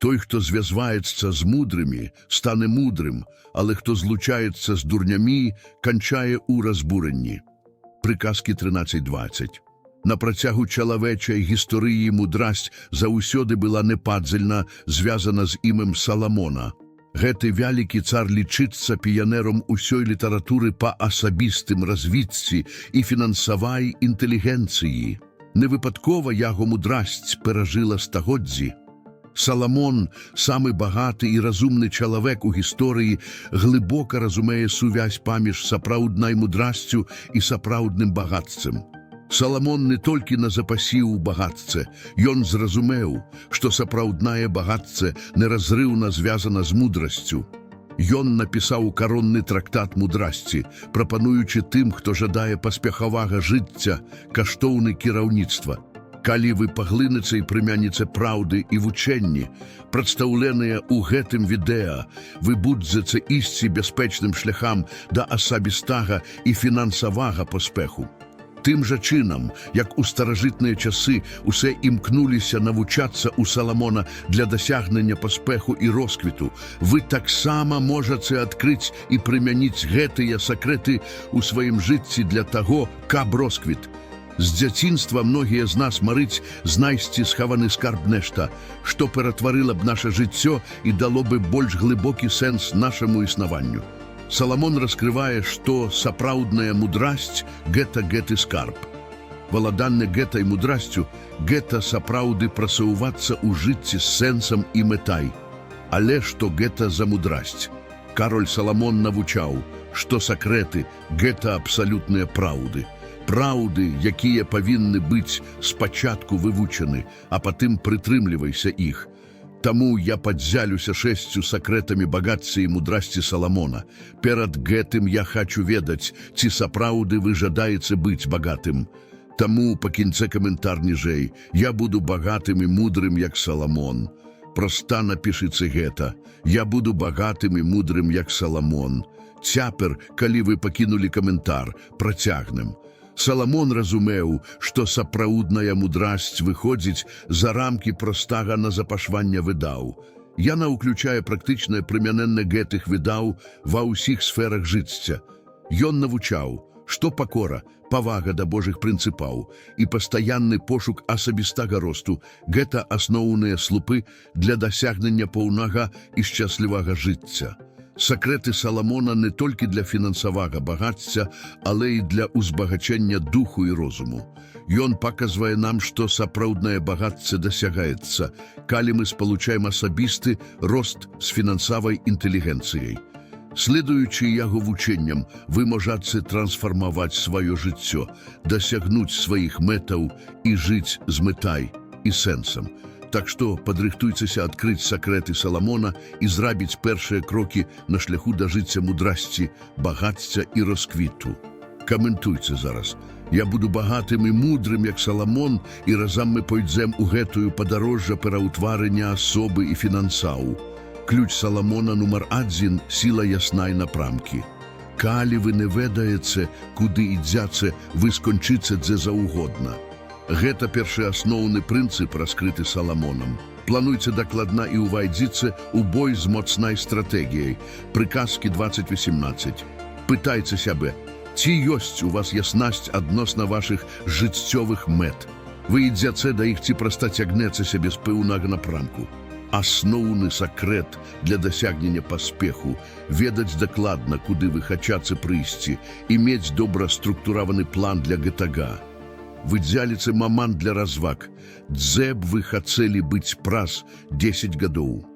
Той, хто зв'язається з мудрими, стане мудрим, але хто злучається з дурнями, кончає у розбуренні. Приказки 13:20. На протягу чоловічої історії мудрость заусьоди була непадзельна, зв'язана з імем Соломона. Гэты вялікі цар лічыцца піянером усёй літаратуры па асабістым развіцці і фінансавай інтэлігенцыі. Невипадкова яго мудрасць перажила стагоддзі. Соломон, самы багаты і разумны чалавек у гісторыі, глыбока разумее сувязь паміж сапраўднай мудрасцю і сапраўдным багатствам. Соломон не толькі назапасіў багатце, ён зразумеў, што сапраўднае багатце неразрыўна звязана з мудрасцю. Ён напісаў каронны трактат мудрасці, прапануючы тым, хто жадае паспяхавага жыцця, каштоўны кіраўніцтва. Калі вы паглыніце і прымяніце праўды і вучэнні, прадстаўленыя ў гэтым відэа, вы будзеце ісці бяспечным шляхам да асабістага і фінансавага паспеху. Тым жа чынам, як у старажытныя часы усе імкнуліся навучацца ў Соломона для дасягнення паспеху і росквіту, вы таксама можаце адкрыць і прымяніць гэтыя сакрэты ў сваім жыцці для таго, каб росквіт. З дзяцінства многія з нас марыць знайсці схаваны скарб нешта, што ператварыла б наша жыццё і дало бы больш глыбокі сэнс нашаму існаванню. Соломон раскрывае, што сапраўдная мудрасць – гэты скарб. Валаданне гэтай мудрасцю – гэта сапраўды прасоўвацца ў жыцці з сэнсам і мэтай. Але што гэта за мудрасць? Кароль Соломон навучаў, што сакрэты – гэта абсалютныя праўды. Праўды, якія павінны быць спачатку вывучаны, а патым прытрымлівайся іх. Таму я падзялюся 6 сакрэтамі багацця і мудрасці Соломона. Перад гэтым я хачу ведаць, ці сапраўды вы жадаеце быць багатым. Таму пакіньце каментар ніжэй. Я буду багатым і мудрым, як Соломон. Проста напішыце гэта. Я буду багатым і мудрым, як Соломон. Цяпер, калі вы пакінулі каментар, працягнем. Соломон разумеў, што сапраўдная мудрасць выходзіць за рамкі простага назапашвання выдаў. Яна ўключае практычнае прымяненне гэтых выдаў ва ўсіх сферах жыцця. Ён навучаў, што пакора, павага да Божых прынцыпаў і пастаянны пошук асабістага росту – гэта асноўныя слупы для дасягнення поўнага і шчаслівага жыцця. Сакрэты Соломона не толькі для фінансавага багацця, але і для узбагачэння духу і розуму. Ён паказвае нам, што сапраўднае багацце дасягаецца, калі мы спалучаем асабісты рост з фінансавай інтэлігенцыяй. Следуючы яго вучэнням, вы можаце трансфармаваць сваё жыццё, дасягнуць сваіх мэтаў і жыць з мэтай і сэнсам. Так што падрыхтуйцеся адкрыць сакрэты Соломона і зрабіць першыя крокі на шляху да жыцця мудрасці, багацця і росквіту. Каментуйце зараз. Я буду багатым і мудрым, як Соломон, і разам мы пойдзем у гэтую падарожжа пераўтварення асобы і фінансаў. Ключ Соломона нумар 1 – сіла яснай напрамкі. Калі вы не ведаеце, куды ідзяце, вы скончыце дзе заўгодна. Гэта першы асноўны прынцып, раскрыты Соломонам. Плануйце дакладна і ўвайдзіце ў бой з моцнай стратэгіяй. Приказкі 20:18. Пытайце сябе, ці ёсць у вас яснасць адносна вашых жыццёвых мэт? Вы ідзяце да іх ці проста цягнецеся без пэўнага напрамку? Асноўны сакрэт для дасягнення паспеху – ведаць дакладна, куды вы хачаце прыйсці, і мець добра структураваны план для гэтага. Выдзяліце момант для разваг, дзе б вы хацелі быць праз 10 гадоў.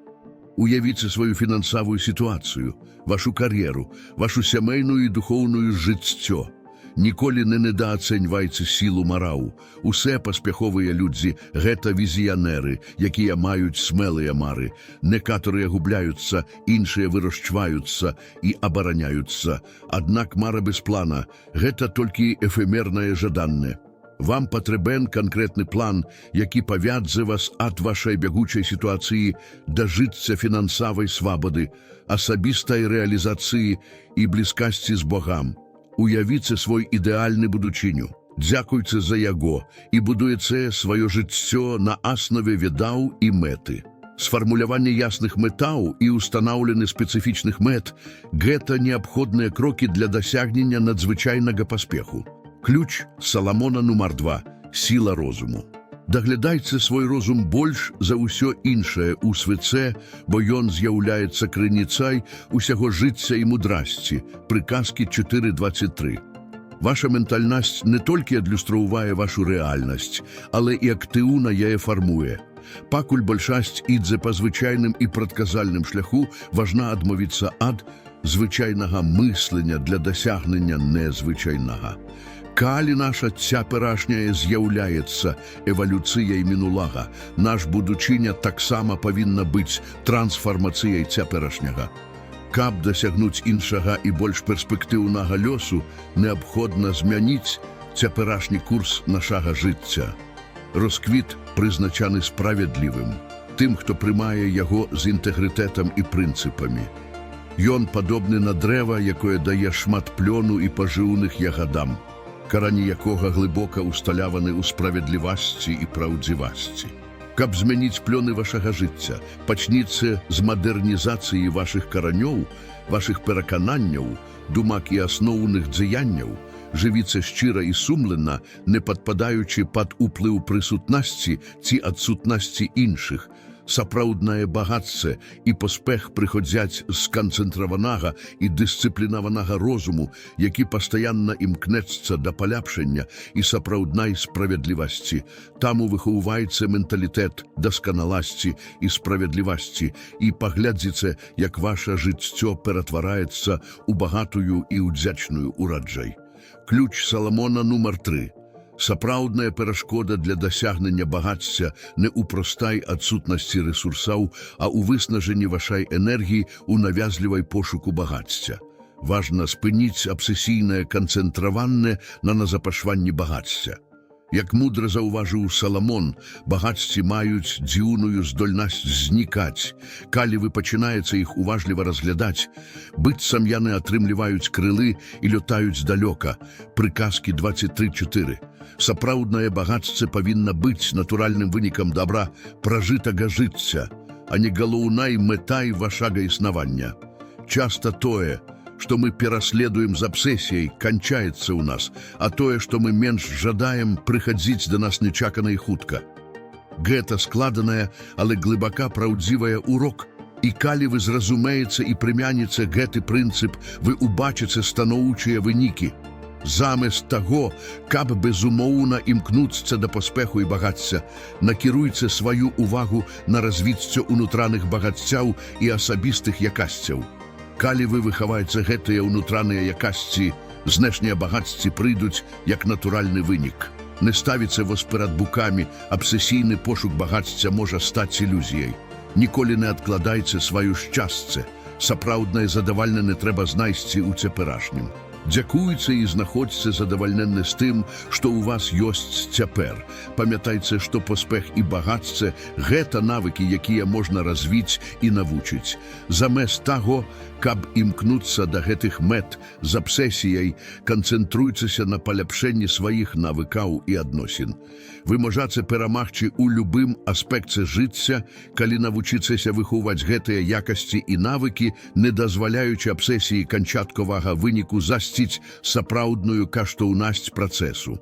Уявіце сваю фінансавую сітуацыю, вашу кар'еру, вашу сямейную і духоўную жыццё. Ніколі не недаацэньвайце сілу мараў. Усе паспяховыя людзі – гэта візіянеры, якія маюць смелыя мары. Некаторыя губляюцца, іншыя вырашчваюцца і абараняюцца. Аднак мара без плана – гэта толькі эфемернае жаданне. Вам патрэбен канкрэтны план, які павядзе вас ад вашай бягучай сітуацыі да жыцця фінансавай свабоды, асабістай рэалізацыі і блізкасці з Богам. Уявіце свой ідэальны будучыню, дзякуйце за яго і будуеце сваё жыццё на аснове ведаў і мэты. Сфармуляванне ясных мэтаў і ўстанаўлены спецыфічных мэт – гэта неабходныя крокі для дасягнення надзвычайнага паспеху. Ключ Саламона нумар 2 – сіла розуму. Даглядайце свой розум больш за ўсё іншае ў свеце, бо ён з'яўляецца крыніцай усяго жыцця і мудрасці. Прыказкі 4.23. Ваша ментальнасць не толькі адлюстроўвае вашу рэальнасць, але і актыўна яе фармуе. Пакуль большасць ідзе па звычайным і прадказальным шляху, важна адмовіцца ад звычайнага мыслення для дасягнення незвычайнага. Калі наша цяперашняе з'яўляецца эвалюцыяй мінулага, наш будучыня таксама павінна быць трансфармацыяй цяперашняга. Каб дасягнуць іншага і больш перспектыўнага лёсу, неабходна змяніць цяперашні курс нашага жыцця. Росквіт прызначаны справядлівым, тым, хто прымае яго з інтэгрытэтам і прынцыпамі. Ён падобны на дрэва, якое дае шмат плёну і пажыўных ягадам, карані якога глыбока усталяваны ў справядлівасці і праўдзівасці. Каб змяніць плёны вашага жыцця, пачніце з мадэрнізацыі вашых каранёў, вашых перакананняў, думак і асноўных дзеянняў, жывіце шчыра і сумленна, не падпадаючы пад уплыў прысутнасці ці адсутнасці іншых. Сапраўднае багацце і паспех прыходзяць з канцэнтраванага і дысцыплінаванага розуму, які пастаянна імкнецца да паляпшання і сапраўднай справядлівасці. Таму выхоўваецца менталітэт дасканаласці і справядлівасці, і паглядзіце, як ваша жыццё ператвараецца ў багатую і ўдзячную ураджай. Ключ Саламона нумар 3. Сапраўдная перашкода для дасягнення багацця не ў простай адсутнасці ресурсаў, а ў выснажэнні вашай энергіі ў навязлівай пошуку багацця. Важна спыніць абсесійнае канцэнтраванне на назапашванні багацця. Як мудра заўважыў Саламон, багацці маюць дзіўную здольнасць знікаць. Калі вы пачынаеце іх уважліва разглядаць, быццам яны атрымліваюць крылы і лётаюць далёка. Прыказкі 23.4. Сапраўднае багацце павінна быць натуральным вынікам добра пражытага жыцця, а не галоўнай мэтай вашага існавання. Часта тое, што мы пераследуем з абсесіяй, канчаецца ў нас, а тое, што мы менш жадаем, прыхадзіць да нас нечакана і хутка. Гэта складаная, але глыбака праўдзівая урок, і калі вы зразумееце і прымяніце гэты прынцып, вы убачыце станоўчыя вынікі. Замест таго, каб безумоўна імкнуцца да паспеху і багацця, накіруйце сваю увагу на развіццё унутраных багаццяў і асабістых якасцяў. Калі вы выхаваеце гэтыя ўнутраныя якасці, знешнія багацці прыйдуць як натуральны вынік. Не ставіце вас перад букамі, абсесійны пошук багацця можа стаць ілюзіяй. Ніколі не адкладайце сваю шчасце. Сапраўднае задавальненне трэба знайсці ў цяперашнім. Дзякуйце і знаходзьце задавальненне з тым, што ў вас ёсць цяпер. Памятайце, што паспех і багацце – гэта навыкі, якія можна развіць і навучыць. Замест таго, каб імкнуцца да гэтых мэт з абсесіяй, канцэнтруйцеся на паляпшэнні сваіх навыкаў і адносін. Вы можаце перамагчы ў любым аспекце жыцця, калі навучыцеся выхоўваць гэтыя якасці і навыкі, не дазваляючы абсесіі канчатковага выніку засціць сапраўдную каштоўнасць працэсу.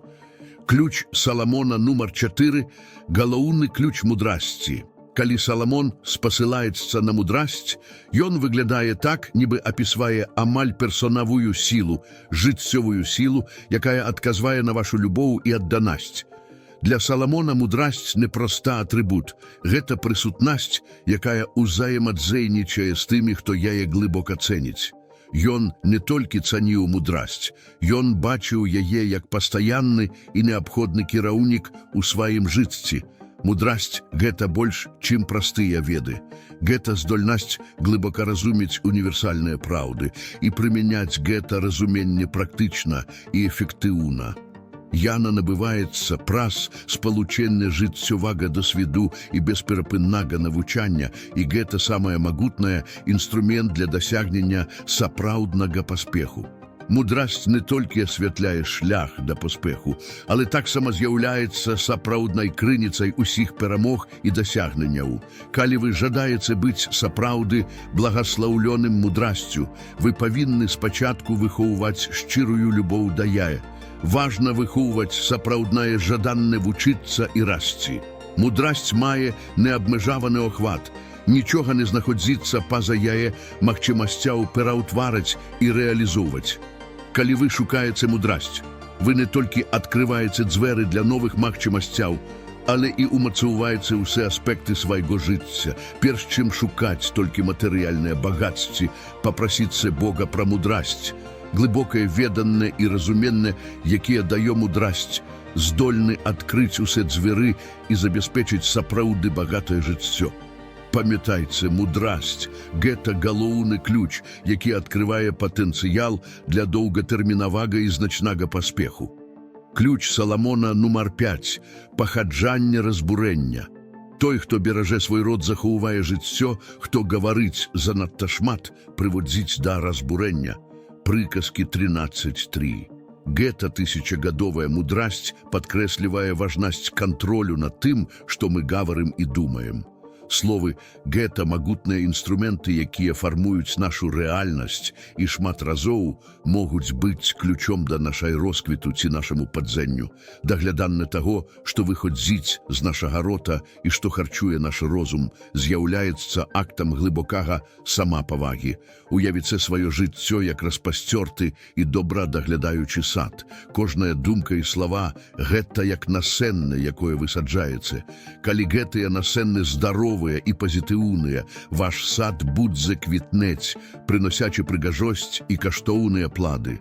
Ключ Саламона нумар 4 – галоўны ключ мудрасці. Калі Саламон спасылаецца на мудрасць, ён выглядае так, нібы апісвае амаль персонавую сілу, жыццёвую сілу, якая адказвае на вашу любоў і адданасць. Для Саламона мудрасць не проста атрыбут. Гэта прысутнасць, якая ўзаемадзейнічае з тымі, хто яе глыбока цэніць. Ён не толькі цаніў мудрасць, ён бачыў яе як пастаянны і неабходны кіраўнік у сваім жыцці. Мудрасць – гэта больш, чым простыя веды. Гэта здольнасць глыбока разумець універсальныя праўды і прымяняць гэта разуменне практычна і эфектыўна. Яна набываецца праз спалучэнне жыццёвага досведу і бесперапыннага навучання, і гэта самае магутнае інструмент для дасягнення сапраўднага паспеху. Мудрасць не толькі асвятляе шлях да поспеху, але таксама з'яўляецца сапраўднай крыніцай усіх перамог і дасягненняў. Калі вы жадаеце быць сапраўды благаслаўлёным мудрасцю, вы павінны спачатку выхоўваць шчырую любоў да яе. Важна выхоўваць сапраўднае жаданне вучыцца і расці. Мудрасць мае неабмежаваны охват. Нічога не знаходзіцца па-за яе магчымасцяў пераўтвараць і рэалізоўваць. Калі вы шукаеце мудрасць, вы не толькі адкрываеце дзверы для новых магчымасцяў, але і умацоўваеце ўсе аспекты свайго жыцця. Перш чым шукаць толькі матэрыяльныя багацці, папрасіце Бога пра мудрасць. Глыбокае веданне і разуменне, якія дае мудрасць, здольны адкрыць усе дзверы і забяспечыць сапраўды багатае жыццё. Памятайце, мудрасць – гэта галоўны ключ, які адкрывае патэнцыял для доўгатэрмінавага і значнага паспеху. Ключ Саламона нумар 5 – пахаджанне разбурэння. Той, хто беражэ свой род, захоўвае жыццё, хто гаварыць занадта шмат, прыводзіць да разбурэння. Прыказкі 13.3. Гэта тысячагадовая мудрасць падкрэслівае важнасць кантролю над тым, што мы гаварым і думаем. Словы «гэта» магутныя інструменты, якія фармуюць нашу рэальнасць і шмат разоў могуць быць ключом да нашай росквіту ці нашаму падзенню. Дагляданне таго, што выходзіць з нашага рота і што харчуе наш розум, з'яўляецца актам глыбокага самапавагі. Уявіце сваё жыццё як распасцёрты і добра даглядаючы сад. Кожная думка і слова – гэта як насенне, якое высаджаеце. Калі гэтыя насенны здаровыя і пазітыўныя, ваш сад будзе квітнець, прыносячы прыгажосць і каштоўныя плады.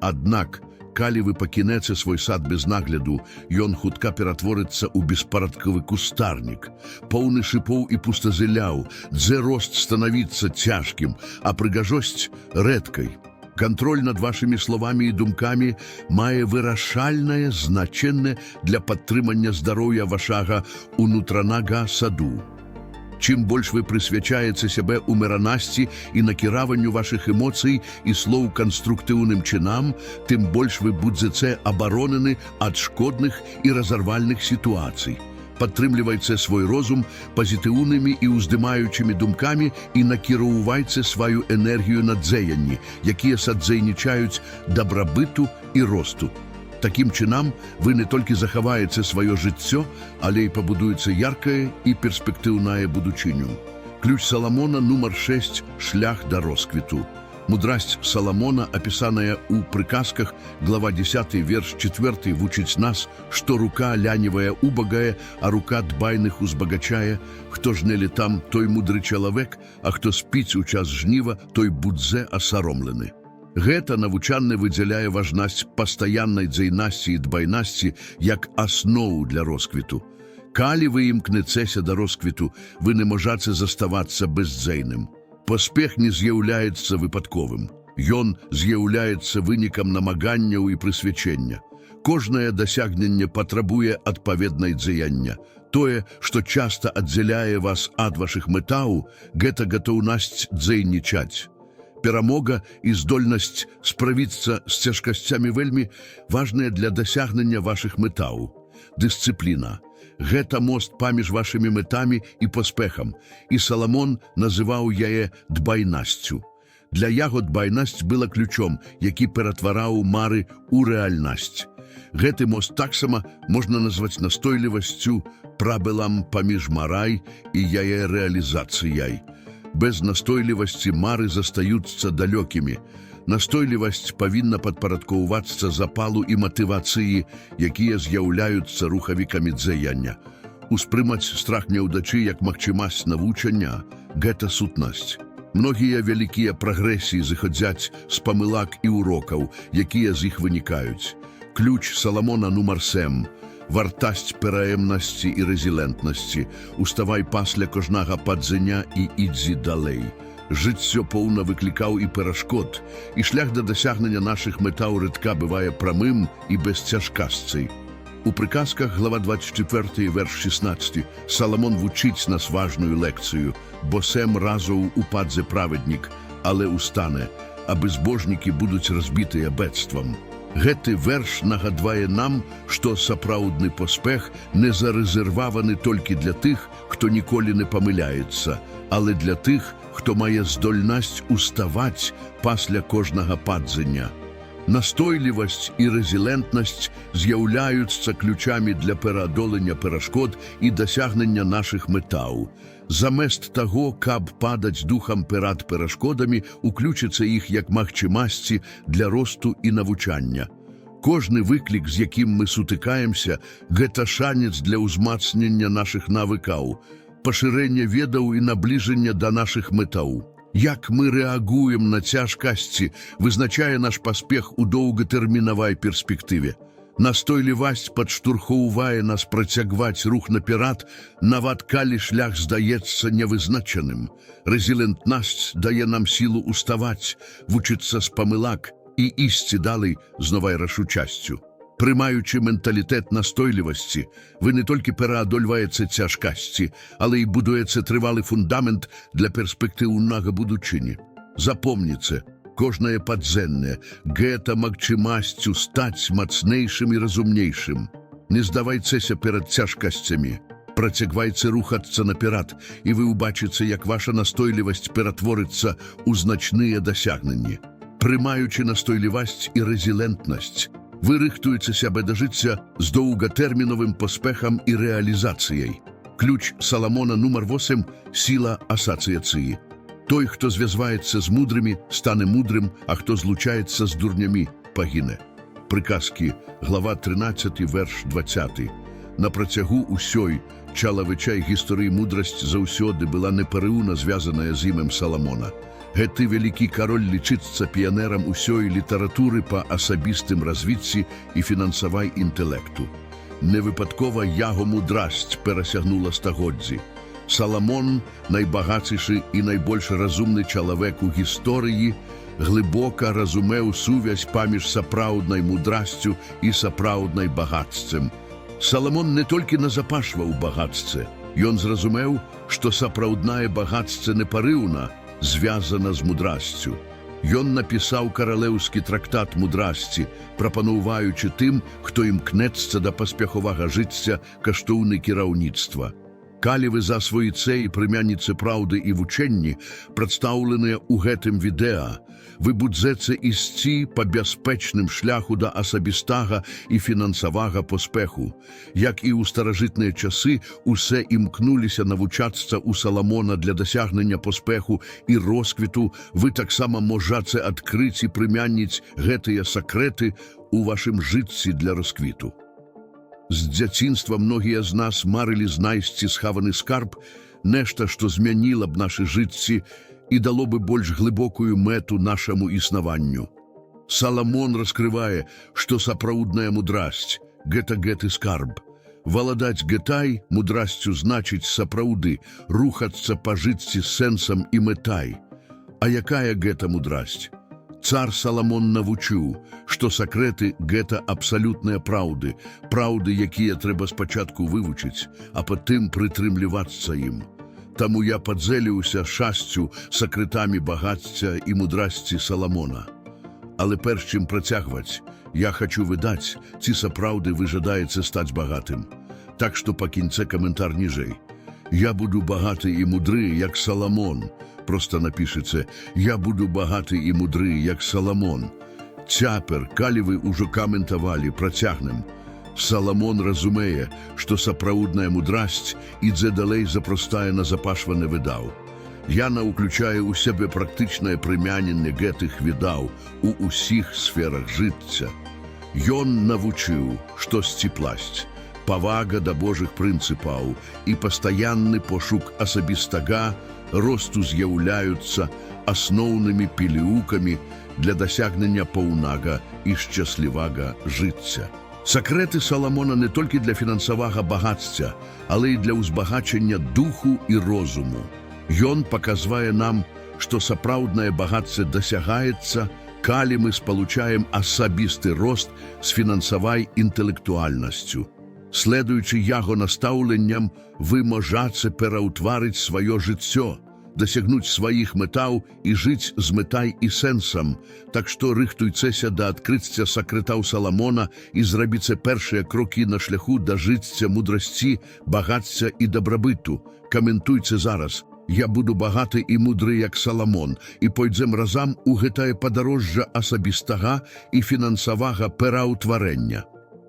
Аднак, калі вы пакінеце свой сад без нагляду, ён хутка ператворыцца ў беспарадкавы кустарнік, поўны шыпоў і пустазеляў, дзе рост станавіцца цяжкім, а прыгажосць – рэдкай. Кантроль над вашымі словамі і думкамі мае вырашальнае значэнне для падтрымання здароўя вашага унутранага саду. Чым больш вы прысвячаеце сябе умеранасці і накіраванню вашых эмоцый і слоў канструктыўным чынам, тым больш вы будзеце абаронены ад шкодных і разарвальных сітуацый. Падтрымлівайце свой розум пазітыўнымі і ўздымаючымі думкамі і накіроўвайце сваю энергію на дзеянні, якія садзейнічаюць дабрабыту і росту. Такім чынам, вы не толькі захаваеце сваё жыццё, але і пабудуеце яркае і перспектыўнае будучыню. Ключ Саламона нумар 6 – шлях да росквіту. Мудрасць Саламона, апісаная ў прыказках, глава 10, верш 4, вучыць нас, што рука ляневая убагае, а рука дбайных узбагачае. Хто жнелі там, той мудры чалавек, а хто спіць у час жніва, той будзе асаромлены. Гэта навучанне выдзяляе важнасць пастаяннай дзейнасці і дбайнасці як аснову для росквіту. Калі вы імкнецеся да росквіту, вы не можаце заставацца бездзейным. Паспех не з'яўляецца выпадковым. Ён з'яўляецца вынікам намаганняў і прысвячэння. Кожнае дасягненне патрабуе адпаведнай дзеяння. Тое, што часта аддзяляе вас ад вашых мэтаў, гэта гатоўнасць дзейнічаць. Перамога і здольнасць справіцца з цяжкасцямі вельмі важныя для дасягнення вашых мэтаў. Дысцыпліна. Гэта мост паміж вашымі мэтамі і паспехам, і Саламон называў яе дбайнасцю. Для яго дбайнасць была ключом, які ператвараў мары ў рэальнасць. Гэты мост таксама можна назваць настойлівасцю, прабелам паміж марай і яе рэалізацыяй. Без настойлівасці мары застаюцца далёкімі. Настойлівасць павінна падпарадкоўвацца запалу і матывацыі, якія з'яўляюцца рухавікамі дзеяння. Успрымаць страх няўдачы як магчымасць навучання – гэта сутнасць. Многія вялікія прагрэсіі зыходзяць з памылак і урокаў, якія з іх вынікаюць. Ключ Саламона нумар 7 – вартасць пераемнасці і рэзілентнасці. Уставай пасля кожнага падзення і ідзі далей. Жыццё поўна выклікаў і перашкод, і шлях да дасягнення нашых мэтаў рэдка бывае прамым і без цяжкасцей. У прыказках, глава 24, верш 16, Саламон вучыць нас важную лекцыю, бо 7 разоў упадзе праведнік, але устане. а безбожнікі будуць разбітыя бедствам. Гэты верш нагадвае нам, што сапраўдны поспех не зарэзерваваны толькі для тых, хто ніколі не памыляецца, але для тых, хто мае здольнасць уставаць пасля кожнага падзення. Настойлівасць і рэзілентнасць з'яўляюцца ключамі для пераадолення перашкод і дасягнення нашых мэтаў. Замест таго, каб падаць духам перад перашкодамі, уключыцца іх як магчымасці для росту і навучання. Кожны выклік, з якім мы сутыкаемся, гэта шанец для ўзмацнення нашых навыкаў, пашырэння ведаў і набліжання да нашых мэтаў. Як мы рэагуем на цяжкасці, вызначае наш паспех у доўгатэрмінавай перспектыве. Настойлівасць падштурхоўвае нас працягваць рух наперад, нават калі шлях здаецца нявызначаным. Рэзілентнасць дае нам сілу уставаць, вучыцца з памылак і ісці далей з новай рашучасцю. Прымаючы менталітэт настойлівасці, вы не толькі пераадольваеце цяжкасці, але і будуеце трывалы фундамент для перспектыўнага будучыні. Запомніце, кожнае падзенне – гэта магчымасцю стаць мацнейшым і разумнейшым. Не здавайцеся перад цяжкасцямі. Працягвайце рухацца наперад, і вы ўбачыце, як ваша настойлівасць ператворыцца ў значныя дасягненні. Прымаючы настойлівасць і рэзілентнасць, вы рыхтуеце сябе да жыцця з доўгатэрміновым поспехам і рэалізацыяй. Ключ Саламона нумар 8 – сіла асацыяцыі. Той, хто звязваецца з мудрымі, стане мудрым, а хто злучаецца з дурнямі, пагіне. Прыказкі, глава 13, верш 20. На працягу ўсёй чалавечай гісторыі мудрасць заўсёды была непарыўна звязаная з імем Саламона. Гэты вялікі кароль лічыцца піянерам усёй літаратуры па асабістым развіцці і фінансавай інтэлекту. Невыпадкова яго мудрасць перасягнула стагоддзі. Саламон, найбагацейшы і найбольш разумны чалавек у гісторыі, глыбока разумеў сувязь паміж сапраўднай мудрасцю і сапраўднай багаццем. Саламон не толькі назапашваў багацце, ён зразумеў, што сапраўднае багацце непарыўна звязана з мудрасцю. Ён напісаў каралеўскі трактат мудрасці, прапануючы тым, хто імкнецца да паспяховага жыцця, каштоўны кіраўніцтва. Калі вы засвоіце і прымяніце праўды і вучэнні, прадстаўленыя ў гэтым відэа, вы будзеце ісці па бяспечным шляху да асабістага і фінансавага поспеху. Як і ў старажытныя часы, усе імкнуліся навучацца ў Саламона для дасягнення поспеху і росквіту, вы таксама можаце адкрыць і прымяніць гэтыя сакрэты ў вашым жыцці для расквіту. З дзяцінства многія з нас марылі знайсці схаваны скарб, нешта, што змяніла б нашы жыцці і дало бы больш глыбокую мэту нашаму існаванню. Саламон раскрывае, што сапраўдная мудрасць – гэты скарб. Валадаць гэтай мудрасцю значыць сапраўды рухацца па жыцці з сэнсам і мэтай. А якая гэта мудрасць? Цар Саламон навучыў, што сакрэты – гэта абсалютныя праўды, праўды, якія трэба спачатку вывучыць, а патым прытрымлівацца ім. Таму я падзеліўся 6 сакрэтамі багацця і мудрасці Саламона. Але перш чым працягваць, я хачу выдаць, ці сапраўды вы жадаеце стаць багатым. Так што пакіньце каментар ніжэй. Я буду багаты і мудры, як Саламон. Проста напішыце «Я буду багаты і мудры, як Саламон». Цяпер, калі вы ўжо каментавалі, працягнем. Саламон разумее, што сапраўдная мудрасць ідзе далей за простае назапашване відаў. Яна ўключае ў сябе практычнае прымяненне гэтых відаў у ўсіх сферах жыцця. Ён навучыў, што сціпласць, павага да Божых прынцыпаў і пастаянны пошук асабістага росту з'яўляюцца асноўнымі піліўкамі для дасягнення паўнага і шчаслівага жыцця. Сакрэты Саламона не толькі для фінансавага багацця, але і для ўзбагачення духу і розуму. Ён паказвае нам, што сапраўднае багацце дасягаецца, калі мы спалучаем асабісты рост з фінансавай інтэлектуальнасцю. Следуючы яго настаўленням, вы можаце пераўтварыць сваё жыццё. дасягнуць сваіх мэтаў і жыць з мэтай і сэнсам. Так што рыхтуйцеся да адкрыцця сакрэтаў Саламона і зрабіце першыя крокі на шляху да жыцця мудрасці, багацця і дабрабыту. Каментуйце зараз. Я буду багаты і мудры, як Саламон, і пойдзем разам у гэтае падарожжа асабістага і фінансавага пераўтварэння.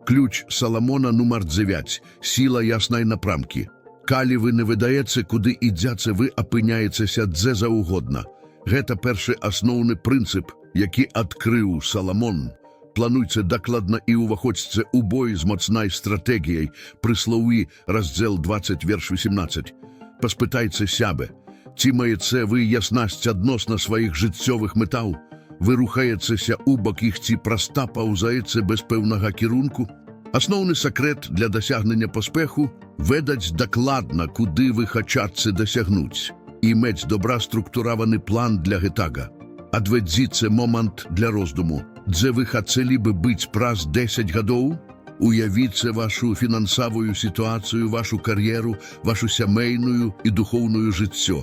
Ключ Саламона нумар 9. Сіла яснай напрамкі. Калі вы не ведаеце, куды ідзяце, вы апыняецеся дзе заўгодна. Гэта першы асноўны прынцып, які адкрыў Саламон. Плануйце дакладна і ўваходзьце ў бой з моцнай стратэгіяй. Прыслоўі, раздзел 20, верш 18. Паспытайце сябе, ці маеце вы яснасць адносна сваіх жыццёвых мэтаў? Вы рухаецеся ў бок іх ці проста паўзаеце без пэўнага кірунку? Асноўны сакрэт для дасягнення паспеху – ведаць дакладна, куды вы хачаце дасягнуць, і мець добра структураваны план для гэтага. Адведзіце момант для роздуму, дзе вы хацелі бы быць праз 10 гадоў? Уявіце вашу фінансавую сітуацыю, вашу кар'еру, вашу сямейную і духоўную жыццё.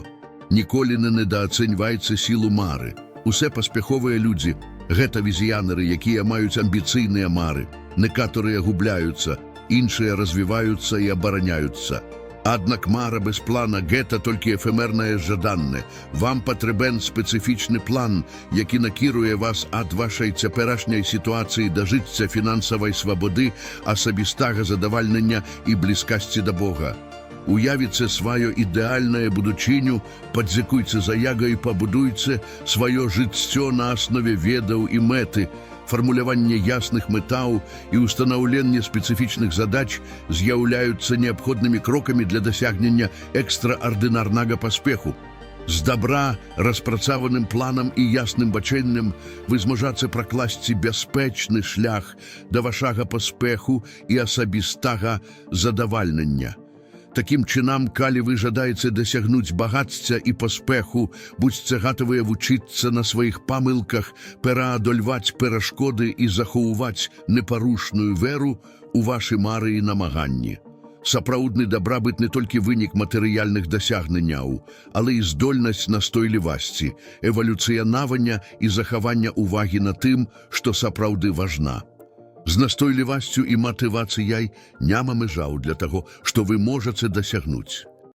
Ніколі не недаацэньвайце сілу мары. Усе паспяховыя людзі – гэта візіянеры, якія маюць амбіцыйныя мары. Некаторыя губляюцца, іншыя развіваюцца і абараняюцца. Аднак мара без плана – гэта толькі эфемернае жаданне. Вам патрэбен спецыфічны план, які накіруе вас ад вашай цяперашняй сітуацыі да жыцця фінансавай свабоды, асабістага задавальнення і блізкасці да Бога. Уявіце сваё ідэальнае будучыню, падзякуйце за яго і пабудуйце сваё жыццё на аснове ведаў і мэты. Фармуляванне ясных мэтаў і ўстанаўленне спецыфічных задач з'яўляюцца неабходнымі крокамі для дасягнення экстраардынарнага паспеху. З добра распрацаваным планам і ясным бачэннем вы зможаце пракласці бяспечны шлях да вашага паспеху і асабістага задавальнення. Такім чынам, калі вы жадаеце дасягнуць багацця і паспеху, будзьце гатавыя вучыцца на сваіх памылках, пераадольваць перашкоды і захоўваць непарушную веру у вашы мары і намаганні. Сапраўдны дабрабыт не толькі вынік матэрыяльных дасягненняў, але і здольнасць настойлівасці, эвалюцыянавання і захавання ўвагі на тым, што сапраўды важна. З настойлівасцю і матывацыяй няма межаў для таго, што вы можаце дасягнуць.